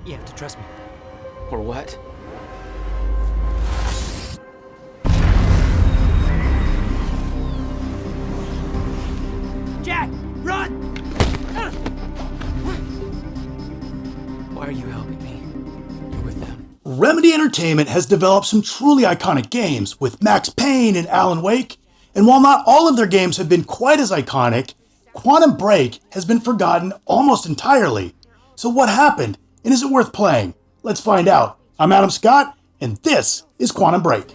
You have to trust me. Or what? Jack, run! Why are you helping me? You're with them. Remedy Entertainment has developed some truly iconic games with Max Payne and Alan Wake, and while not all of their games have been quite as iconic, Quantum Break has been forgotten almost entirely. So what happened, and is it worth playing? Let's find out. I'm Adam Scott, and this is Quantum Break.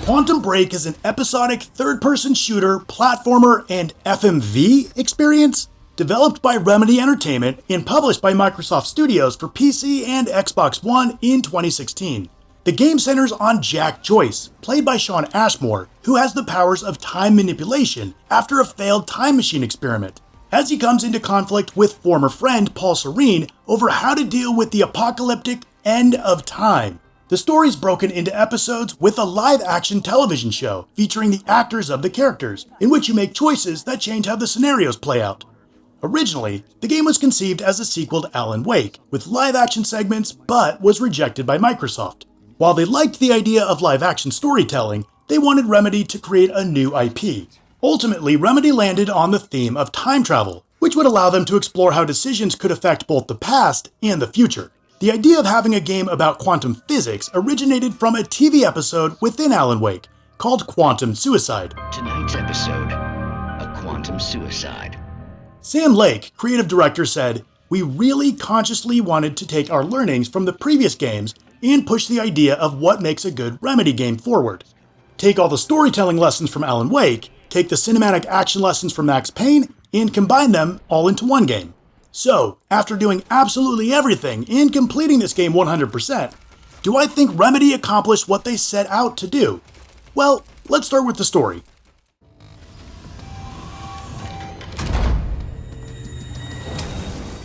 Quantum Break is an episodic third-person shooter, platformer, and FMV experience developed by Remedy Entertainment and published by Microsoft Studios for PC and Xbox One in 2016. The game centers on Jack Joyce, played by Shawn Ashmore, who has the powers of time manipulation after a failed time machine experiment, as he comes into conflict with former friend Paul Serene over how to deal with the apocalyptic end of time. The story is broken into episodes with a live-action television show featuring the actors of the characters, in which you make choices that change how the scenarios play out. Originally, the game was conceived as a sequel to Alan Wake, with live-action segments, but was rejected by Microsoft. While they liked the idea of live-action storytelling, they wanted Remedy to create a new IP. Ultimately, Remedy landed on the theme of time travel, which would allow them to explore how decisions could affect both the past and the future. The idea of having a game about quantum physics originated from a TV episode within Alan Wake, called Quantum Suicide. Tonight's episode, a quantum suicide. Sam Lake, creative director, said, "We really consciously wanted to take our learnings from the previous games and push the idea of what makes a good Remedy game forward. Take all the storytelling lessons from Alan Wake, take the cinematic action lessons from Max Payne, and combine them all into one game." So, after doing absolutely everything and completing this game 100%, do I think Remedy accomplished what they set out to do? Well, let's start with the story.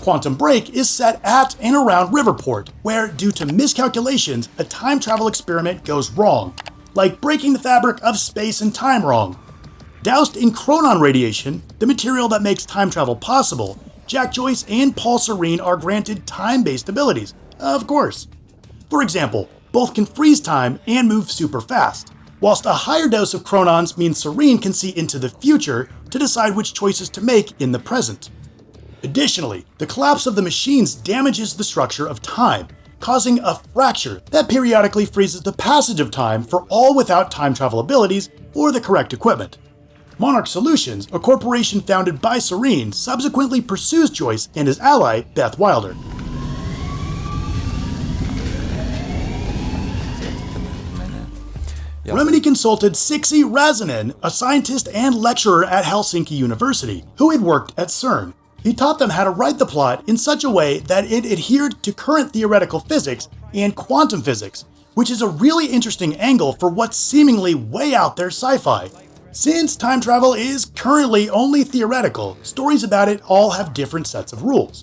Quantum Break is set at and around Riverport, where, due to miscalculations, a time travel experiment goes wrong, like breaking the fabric of space and time wrong. Doused in chronon radiation, the material that makes time travel possible, Jack Joyce and Paul Serene are granted time-based abilities, of course. For example, both can freeze time and move super fast, whilst a higher dose of chronons means Serene can see into the future to decide which choices to make in the present. Additionally, the collapse of the machines damages the structure of time, causing a fracture that periodically freezes the passage of time for all without time travel abilities or the correct equipment. Monarch Solutions, a corporation founded by Serene, subsequently pursues Joyce and his ally, Beth Wilder. Remedy consulted Sixi Razanen, a scientist and lecturer at Helsinki University, who had worked at CERN. He taught them how to write the plot in such a way that it adhered to current theoretical physics and quantum physics, which is a really interesting angle for what's seemingly way out there sci-fi. Since time travel is currently only theoretical, stories about it all have different sets of rules.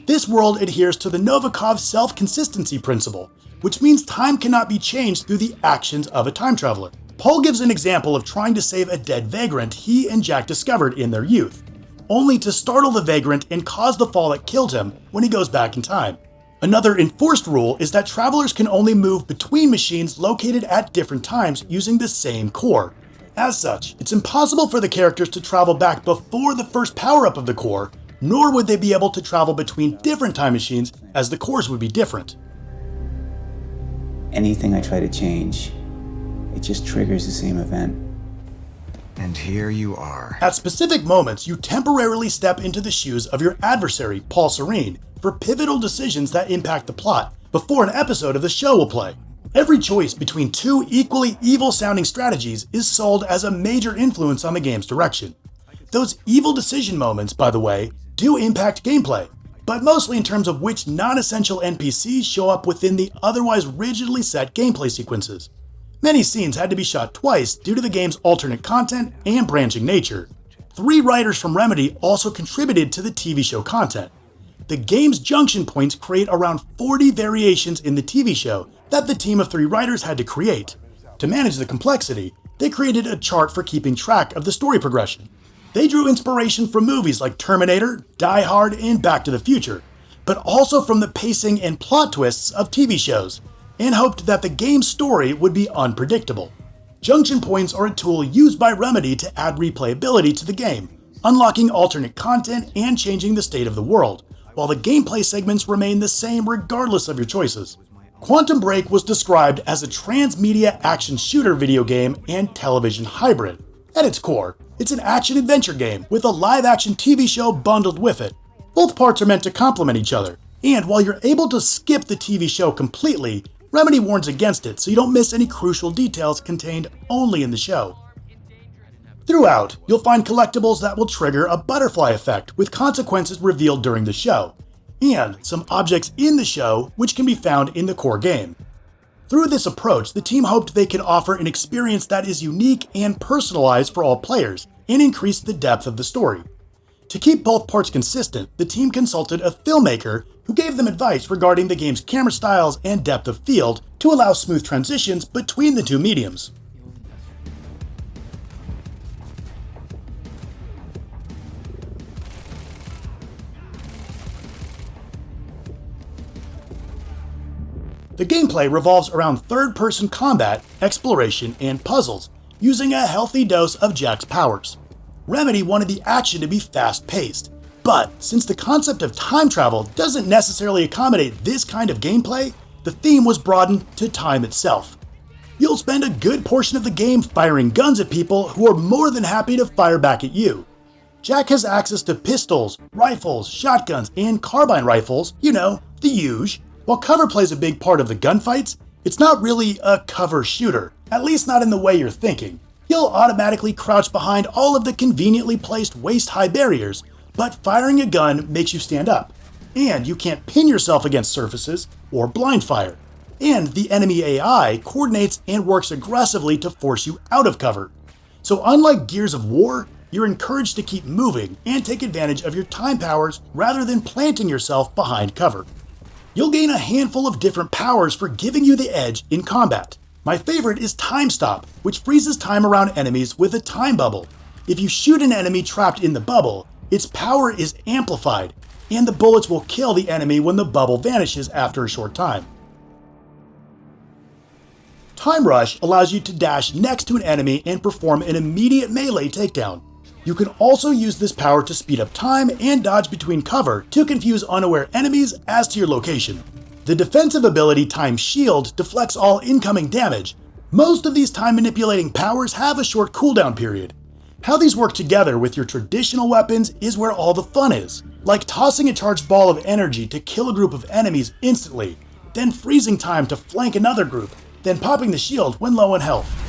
This world adheres to the Novikov self-consistency principle, which means time cannot be changed through the actions of a time traveler. Paul gives an example of trying to save a dead vagrant he and Jack discovered in their youth, only to startle the vagrant and cause the fall that killed him when he goes back in time. Another enforced rule is that travelers can only move between machines located at different times using the same core. As such, it's impossible for the characters to travel back before the first power-up of the core, nor would they be able to travel between different time machines as the cores would be different. Anything I try to change, it just triggers the same event. And here you are. At specific moments, you temporarily step into the shoes of your adversary, Paul Serene, for pivotal decisions that impact the plot, before an episode of the show will play. Every choice between two equally evil-sounding strategies is sold as a major influence on the game's direction. Those evil decision moments, by the way, do impact gameplay, but mostly in terms of which non-essential NPCs show up within the otherwise rigidly set gameplay sequences. Many scenes had to be shot twice due to the game's alternate content and branching nature. 3 writers from Remedy also contributed to the TV show content. The game's junction points create around 40 variations in the TV show that the team of 3 writers had to create. To manage the complexity, they created a chart for keeping track of the story progression. They drew inspiration from movies like Terminator, Die Hard, and Back to the Future, but also from the pacing and plot twists of TV shows, and hoped that the game's story would be unpredictable. Junction points are a tool used by Remedy to add replayability to the game, unlocking alternate content and changing the state of the world, while the gameplay segments remain the same regardless of your choices. Quantum Break was described as a transmedia action shooter video game and television hybrid. At its core, it's an action-adventure game with a live-action TV show bundled with it. Both parts are meant to complement each other, and while you're able to skip the TV show completely, Remedy warns against it so you don't miss any crucial details contained only in the show. Throughout, you'll find collectibles that will trigger a butterfly effect with consequences revealed during the show, and some objects in the show which can be found in the core game. Through this approach, the team hoped they could offer an experience that is unique and personalized for all players, and increase the depth of the story. To keep both parts consistent, the team consulted a filmmaker who gave them advice regarding the game's camera styles and depth of field to allow smooth transitions between the two mediums. The gameplay revolves around third-person combat, exploration, and puzzles, using a healthy dose of Jack's powers. Remedy wanted the action to be fast-paced, but since the concept of time travel doesn't necessarily accommodate this kind of gameplay, the theme was broadened to time itself. You'll spend a good portion of the game firing guns at people who are more than happy to fire back at you. Jack has access to pistols, rifles, shotguns, and carbine rifles, the usual. While cover plays a big part of the gunfights, it's not really a cover shooter, at least not in the way you're thinking. You'll automatically crouch behind all of the conveniently placed waist-high barriers, but firing a gun makes you stand up, and you can't pin yourself against surfaces or blind fire. And the enemy AI coordinates and works aggressively to force you out of cover. So unlike Gears of War, you're encouraged to keep moving and take advantage of your time powers rather than planting yourself behind cover. You'll gain a handful of different powers for giving you the edge in combat. My favorite is Time Stop, which freezes time around enemies with a time bubble. If you shoot an enemy trapped in the bubble, its power is amplified, and the bullets will kill the enemy when the bubble vanishes after a short time. Time Rush allows you to dash next to an enemy and perform an immediate melee takedown. You can also use this power to speed up time and dodge between cover to confuse unaware enemies as to your location. The defensive ability Time Shield deflects all incoming damage. Most of these time manipulating powers have a short cooldown period. How these work together with your traditional weapons is where all the fun is, like tossing a charged ball of energy to kill a group of enemies instantly, then freezing time to flank another group, then popping the shield when low on health.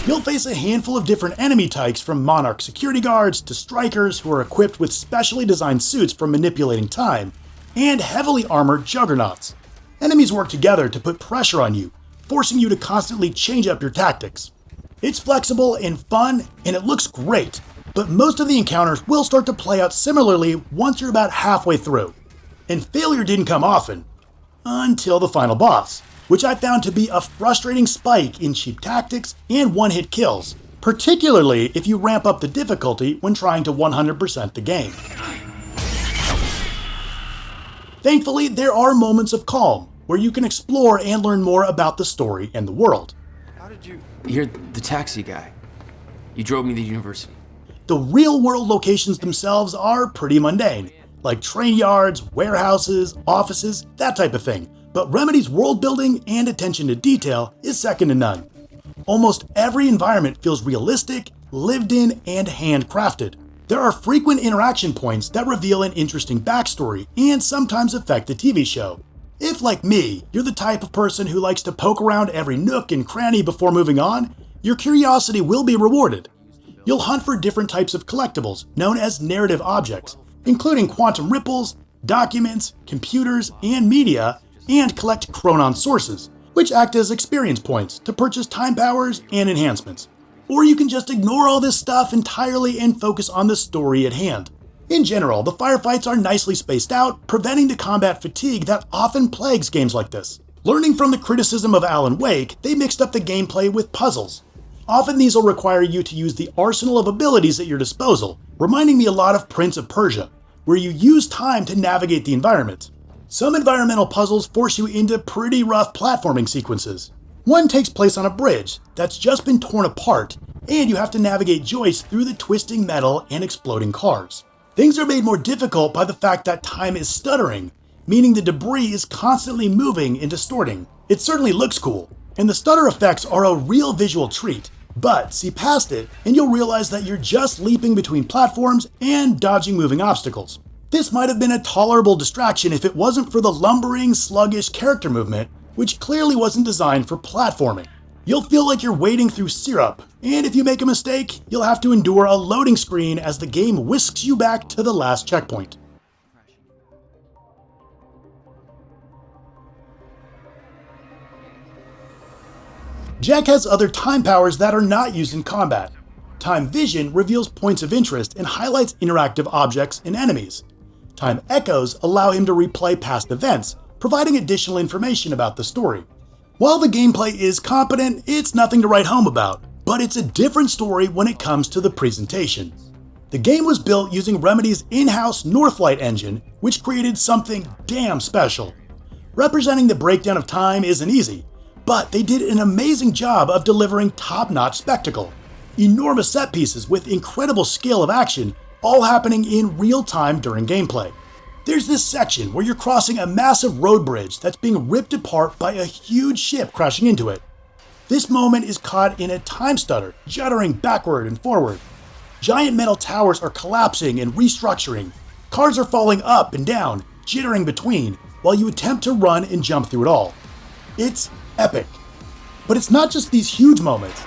You'll face a handful of different enemy types, from Monarch security guards to strikers who are equipped with specially designed suits for manipulating time, and heavily armored juggernauts. Enemies work together to put pressure on you, forcing you to constantly change up your tactics. It's flexible and fun, and it looks great, but most of the encounters will start to play out similarly once you're about halfway through. And failure didn't come often, until the final boss, which I found to be a frustrating spike in cheap tactics and one-hit kills, particularly if you ramp up the difficulty when trying to 100% the game. Thankfully, there are moments of calm, where you can explore and learn more about the story and the world. You're the taxi guy. You drove me to university. The real-world locations themselves are pretty mundane, like train yards, warehouses, offices, that type of thing. But Remedy's world building and attention to detail is second to none. Almost every environment feels realistic, lived in, and handcrafted. There are frequent interaction points that reveal an interesting backstory and sometimes affect the TV show. If, like me, you're the type of person who likes to poke around every nook and cranny before moving on, your curiosity will be rewarded. You'll hunt for different types of collectibles known as narrative objects, including quantum ripples, documents, computers, and media, and collect chronon sources, which act as experience points to purchase time powers and enhancements. Or you can just ignore all this stuff entirely and focus on the story at hand. In general, the firefights are nicely spaced out, preventing the combat fatigue that often plagues games like this. Learning from the criticism of Alan Wake, they mixed up the gameplay with puzzles. Often these will require you to use the arsenal of abilities at your disposal, reminding me a lot of Prince of Persia, where you use time to navigate the environment. Some environmental puzzles force you into pretty rough platforming sequences. One takes place on a bridge that's just been torn apart, and you have to navigate joists through the twisting metal and exploding cars. Things are made more difficult by the fact that time is stuttering, meaning the debris is constantly moving and distorting. It certainly looks cool, and the stutter effects are a real visual treat, but see past it and you'll realize that you're just leaping between platforms and dodging moving obstacles. This might have been a tolerable distraction if it wasn't for the lumbering, sluggish character movement, which clearly wasn't designed for platforming. You'll feel like you're wading through syrup, and if you make a mistake, you'll have to endure a loading screen as the game whisks you back to the last checkpoint. Jack has other time powers that are not used in combat. Time Vision reveals points of interest and highlights interactive objects and enemies. Time Echoes allow him to replay past events, providing additional information about the story. While the gameplay is competent, it's nothing to write home about, but it's a different story when it comes to the presentation. The game was built using Remedy's in-house Northlight engine, which created something damn special. Representing the breakdown of time isn't easy, but they did an amazing job of delivering top-notch spectacle. Enormous set pieces with incredible scale of action, all happening in real time during gameplay. There's this section where you're crossing a massive road bridge that's being ripped apart by a huge ship crashing into it. This moment is caught in a time stutter, juddering backward and forward. Giant metal towers are collapsing and restructuring. Cars are falling up and down, jittering between, while you attempt to run and jump through it all. It's epic. But it's not just these huge moments.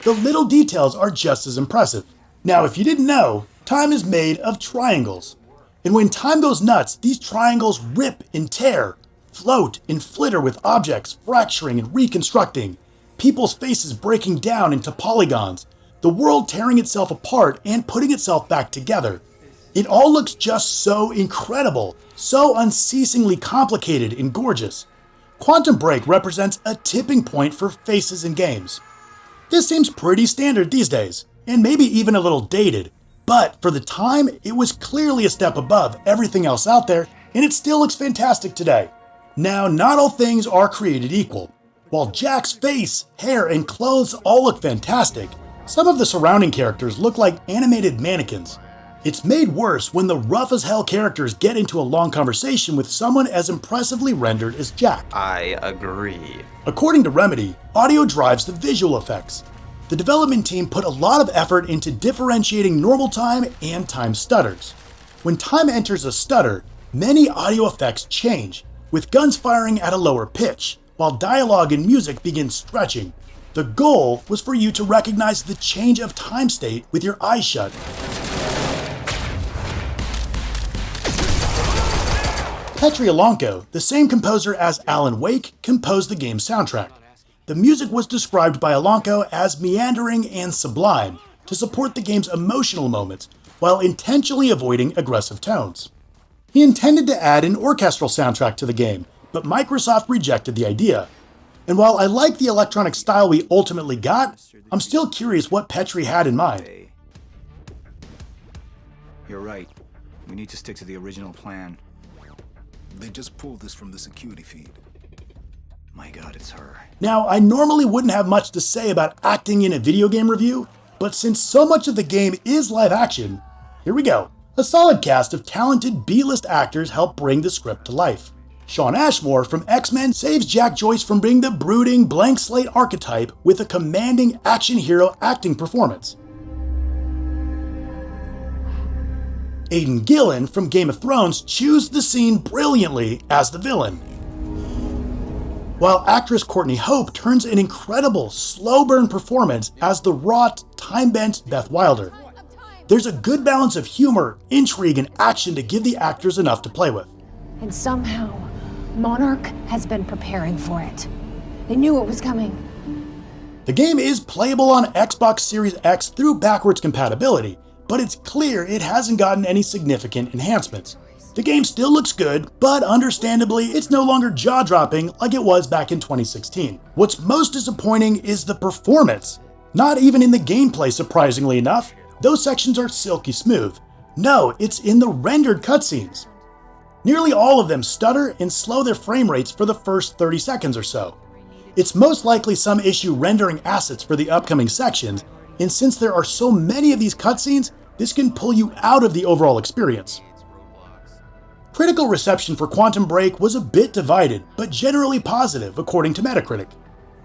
The little details are just as impressive. Now, if you didn't know, time is made of triangles. And when time goes nuts, these triangles rip and tear, float and flitter with objects fracturing and reconstructing, people's faces breaking down into polygons, the world tearing itself apart and putting itself back together. It all looks just so incredible, so unceasingly complicated and gorgeous. Quantum Break represents a tipping point for faces in games. This seems pretty standard these days, and maybe even a little dated, but for the time, it was clearly a step above everything else out there, and it still looks fantastic today. Now, not all things are created equal. While Jack's face, hair, and clothes all look fantastic, some of the surrounding characters look like animated mannequins. It's made worse when the rough-as-hell characters get into a long conversation with someone as impressively rendered as Jack. I agree. According to Remedy, audio drives the visual effects. The development team put a lot of effort into differentiating normal time and time stutters. When time enters a stutter, many audio effects change, with guns firing at a lower pitch, while dialogue and music begin stretching. The goal was for you to recognize the change of time state with your eyes shut. Petri Alonco, the same composer as Alan Wake, composed the game's soundtrack. The music was described by Alonco as meandering and sublime to support the game's emotional moments while intentionally avoiding aggressive tones. He intended to add an orchestral soundtrack to the game, but Microsoft rejected the idea. And while I like the electronic style we ultimately got, I'm still curious what Petri had in mind. You're right. We need to stick to the original plan. They just pulled this from the security feed. My God, it's her. Now, I normally wouldn't have much to say about acting in a video game review, but since so much of the game is live action, here we go. A solid cast of talented B-list actors help bring the script to life. Shawn Ashmore from X-Men saves Jack Joyce from being the brooding, blank slate archetype with a commanding action hero acting performance. Aidan Gillen from Game of Thrones chews the scene brilliantly as the villain, while actress Courtney Hope turns an incredible, slow-burn performance as the wrought, time-bent Beth Wilder. There's a good balance of humor, intrigue, and action to give the actors enough to play with. And somehow, Monarch has been preparing for it. They knew it was coming. The game is playable on Xbox Series X through backwards compatibility, but it's clear it hasn't gotten any significant enhancements. The game still looks good, but understandably, it's no longer jaw-dropping like it was back in 2016. What's most disappointing is the performance. Not even in the gameplay, surprisingly enough. Those sections are silky smooth. No, it's in the rendered cutscenes. Nearly all of them stutter and slow their frame rates for the first 30 seconds or so. It's most likely some issue rendering assets for the upcoming sections, and since there are so many of these cutscenes, this can pull you out of the overall experience. Critical reception for Quantum Break was a bit divided, but generally positive according to Metacritic.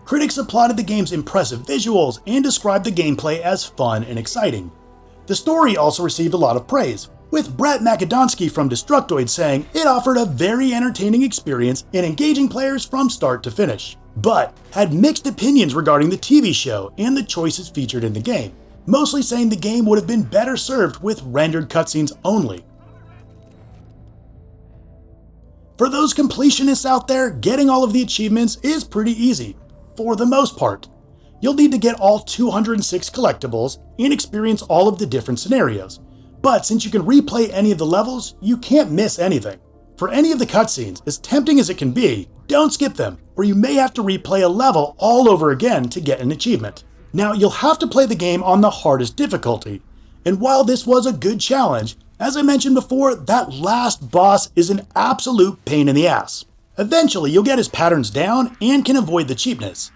Critics applauded the game's impressive visuals and described the gameplay as fun and exciting. The story also received a lot of praise, with Brett Makedonsky from Destructoid saying it offered a very entertaining experience and engaging players from start to finish, but had mixed opinions regarding the TV show and the choices featured in the game, mostly saying the game would have been better served with rendered cutscenes only. For those completionists out there, getting all of the achievements is pretty easy, for the most part. You'll need to get all 206 collectibles and experience all of the different scenarios. But since you can replay any of the levels, you can't miss anything. For any of the cutscenes, as tempting as it can be, don't skip them, or you may have to replay a level all over again to get an achievement. Now, you'll have to play the game on the hardest difficulty, and while this was a good challenge, as I mentioned before, that last boss is an absolute pain in the ass. Eventually, you'll get his patterns down and can avoid the cheapness.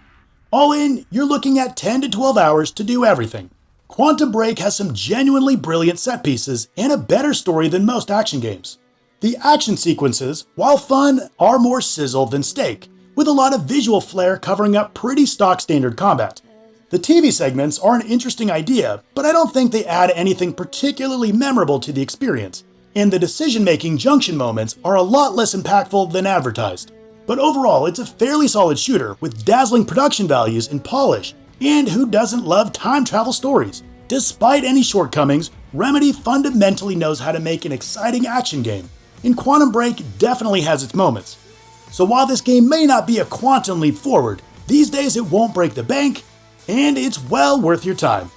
All in, you're looking at 10 to 12 hours to do everything. Quantum Break has some genuinely brilliant set pieces and a better story than most action games. The action sequences, while fun, are more sizzle than steak, with a lot of visual flair covering up pretty stock standard combat. The TV segments are an interesting idea, but I don't think they add anything particularly memorable to the experience, and the decision-making junction moments are a lot less impactful than advertised. But overall, it's a fairly solid shooter with dazzling production values and polish, and who doesn't love time travel stories? Despite any shortcomings, Remedy fundamentally knows how to make an exciting action game, and Quantum Break definitely has its moments. So while this game may not be a quantum leap forward, these days it won't break the bank, and it's well worth your time.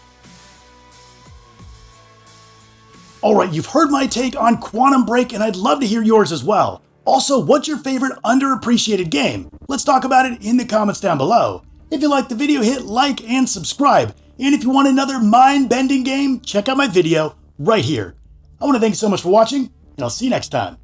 Alright, you've heard my take on Quantum Break, and I'd love to hear yours as well. Also, what's your favorite underappreciated game? Let's talk about it in the comments down below. If you liked the video, hit like and subscribe. And if you want another mind-bending game, check out my video right here. I want to thank you so much for watching, and I'll see you next time.